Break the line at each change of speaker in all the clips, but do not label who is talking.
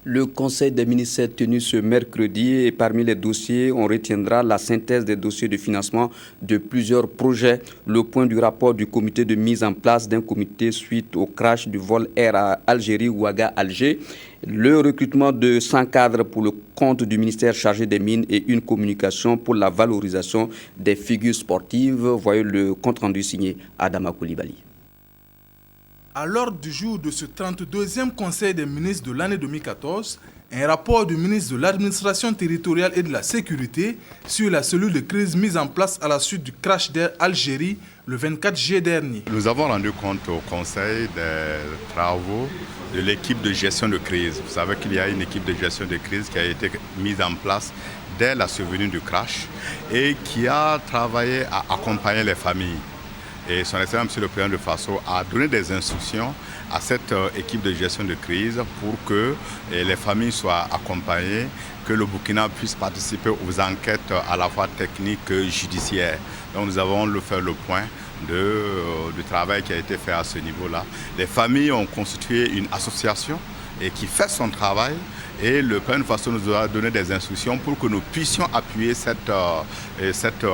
Le Conseil des ministres s'est tenu ce mercredi et parmi les dossiers, on retiendra la synthèse des dossiers de financement de plusieurs projets, le point du rapport du comité de mise en place d'un comité suite au crash du vol Air à Algérie, Ouaga-Alger, le recrutement de 100 cadres pour le compte du ministère chargé des Mines et une communication pour la valorisation des figures sportives. Voyez le compte-rendu signé Adama Koulibaly.
À l'ordre du jour de ce 32e Conseil des ministres de l'année 2014, un rapport du ministre de l'Administration territoriale et de la Sécurité sur la cellule de crise mise en place à la suite du crash d'Air Algérie le 24 juillet dernier.
Nous avons rendu compte au Conseil des travaux de l'équipe de gestion de crise. Vous savez qu'il y a une équipe de gestion de crise qui a été mise en place dès la survenue du crash et qui a travaillé à accompagner les familles. Et son Excellence, M. le Président de Faso, a donné des instructions à cette équipe de gestion de crise pour que les familles soient accompagnées, que le Burkina puisse participer aux enquêtes à la fois techniques et judiciaires. Donc nous avons fait le point du travail qui a été fait à ce niveau-là. Les familles ont constitué une association et qui fait son travail. Et le Président de Faso nous a donné des instructions pour que nous puissions appuyer cette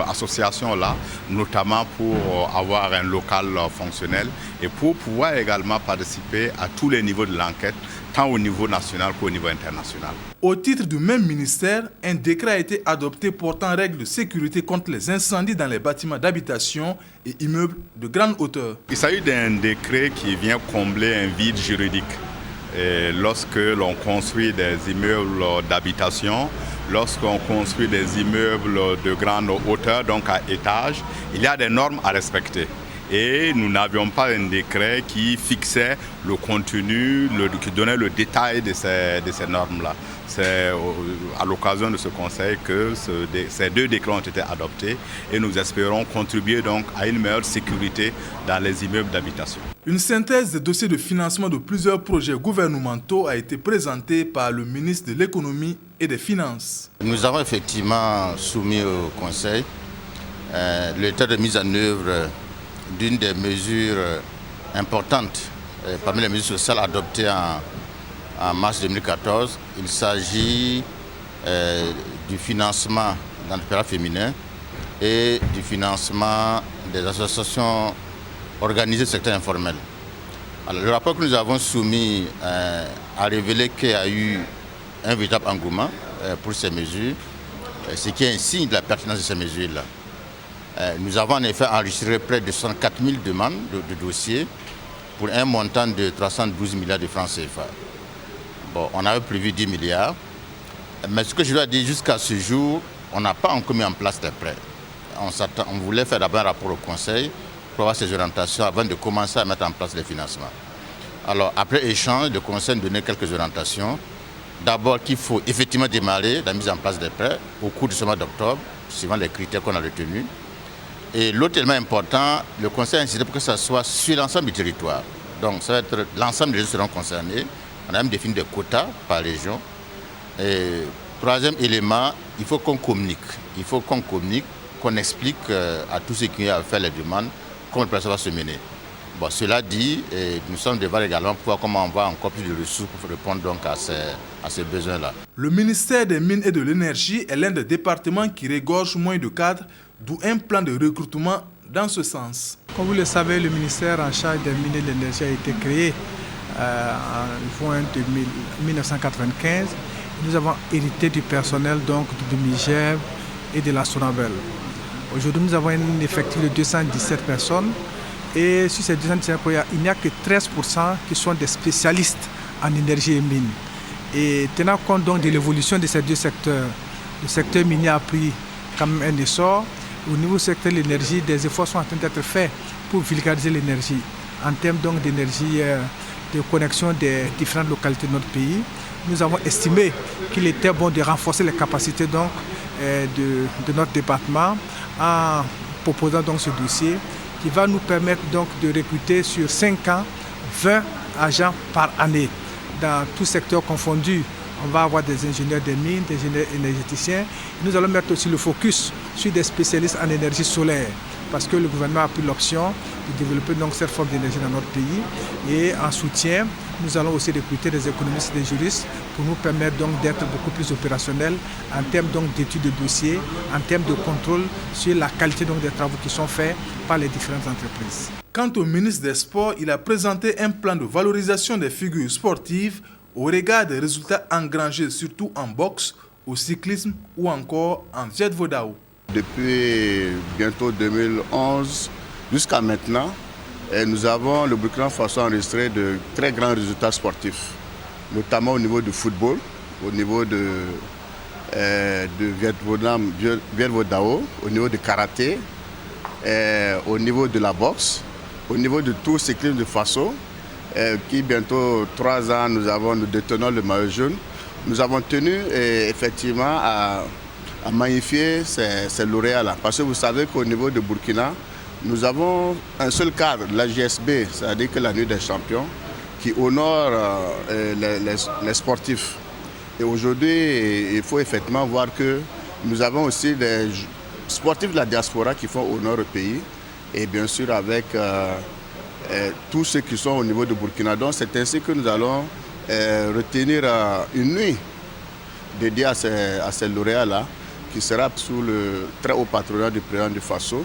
association-là, notamment pour avoir un local fonctionnel et pour pouvoir également participer à tous les niveaux de l'enquête, tant au niveau national qu'au niveau international.
Au titre du même ministère, un décret a été adopté portant règles de sécurité contre les incendies dans les bâtiments d'habitation et immeubles de grande hauteur.
Il s'agit d'un décret qui vient combler un vide juridique. Et lorsque l'on construit des immeubles d'habitation, lorsqu'on construit des immeubles de grande hauteur, donc à étage, il y a des normes à respecter. Et nous n'avions pas un décret qui fixait le contenu, qui donnait le détail de ces normes-là. C'est à l'occasion de ce conseil que ces deux décrets ont été adoptés et nous espérons contribuer donc à une meilleure sécurité dans les immeubles d'habitation.
Une synthèse des dossiers de financement de plusieurs projets gouvernementaux a été présentée par le ministre de l'Économie et des Finances.
Nous avons effectivement soumis au Conseil l'état de mise en œuvre d'une des mesures importantes parmi les mesures sociales adoptées en mars 2014. Il s'agit du financement d'entrepreneuriat féminin et du financement des associations organisées du secteur informel. Alors, le rapport que nous avons soumis a révélé qu'il y a eu un véritable engouement pour ces mesures, ce qui est un signe de la pertinence de ces mesures-là. Nous avons en effet enregistré près de 64 000 demandes de dossiers pour un montant de 312 milliards de francs CFA. Bon, on avait prévu 10 milliards, mais ce que je dois dire, jusqu'à ce jour, on n'a pas encore mis en place des prêts. On voulait faire d'abord un rapport au Conseil pour avoir ces orientations avant de commencer à mettre en place les financements. Alors, après échange, le Conseil nous donnait quelques orientations. D'abord qu'il faut effectivement démarrer la mise en place des prêts au cours du mois d'octobre, suivant les critères qu'on a retenus. Et l'autre élément important, le Conseil a insisté pour que ça soit sur l'ensemble du territoire. Donc ça va être l'ensemble des régions seront concernés. On a même défini des quotas par région. Et troisième élément, il faut qu'on communique. Il faut qu'on communique, qu'on explique à tous ceux qui ont fait les demandes comment le processus va se mener. Bon, cela dit, nous sommes devant également pour voir comment on va encore plus de ressources pour répondre donc à ces besoins-là.
Le ministère des Mines et de l'Énergie est l'un des départements qui regorge moins de cadres, d'où un plan de recrutement dans ce sens.
Comme vous le savez, le ministère en charge des Mines et de l'Énergie a été créé en juin 1995. Nous avons hérité du personnel donc du MIGEV et de la SONABEL. Aujourd'hui, nous avons un effectif de 217 personnes. Et sur ces 217 personnes, il n'y a que 13% qui sont des spécialistes en énergie et mines. Et tenant compte donc de l'évolution de ces deux secteurs, le secteur minier a pris quand même un essor. Au niveau du secteur de l'énergie, des efforts sont en train d'être faits pour vulgariser l'énergie. En termes donc d'énergie, de connexion des différentes localités de notre pays, nous avons estimé qu'il était bon de renforcer les capacités donc, de notre département en proposant donc ce dossier qui va nous permettre donc de recruter sur 5 ans 20 agents par année dans tout secteur confondu. On va avoir des ingénieurs des mines, des ingénieurs énergéticiens. Nous allons mettre aussi le focus sur des spécialistes en énergie solaire. parce que le gouvernement a pris l'option de développer donc cette forme d'énergie dans notre pays. Et en soutien, nous allons aussi recruter des économistes et des juristes pour nous permettre donc d'être beaucoup plus opérationnels en termes donc d'études de dossiers, en termes de contrôle sur la qualité donc des travaux qui sont faits par les différentes entreprises.
Quant au ministre des Sports, il a présenté un plan de valorisation des figures sportives au regard des résultats engrangés surtout en boxe, au cyclisme ou encore en Viet Vo Dao.
Depuis bientôt 2011 jusqu'à maintenant, nous avons le Burkina Faso enregistré de très grands résultats sportifs, notamment au niveau du football, au niveau de Viet Vo Dao, au niveau du karaté, au niveau de la boxe, au niveau du Tour cyclisme de Faso, qui bientôt 3 ans nous détenons le maillot jaune. Nous avons tenu effectivement à magnifier ces lauréats-là. Parce que vous savez qu'au niveau de Burkina, nous avons un seul cadre, la JSB, c'est-à-dire que la Nuit des Champions, qui honore les sportifs. Et aujourd'hui, il faut effectivement voir que nous avons aussi des sportifs de la diaspora qui font honneur au pays. Et bien sûr avec tous ceux qui sont au niveau de Burkina. Donc c'est ainsi que nous allons retenir une nuit dédiée à ces lauréats-là, qui sera sous le très haut patronat du président du Faso.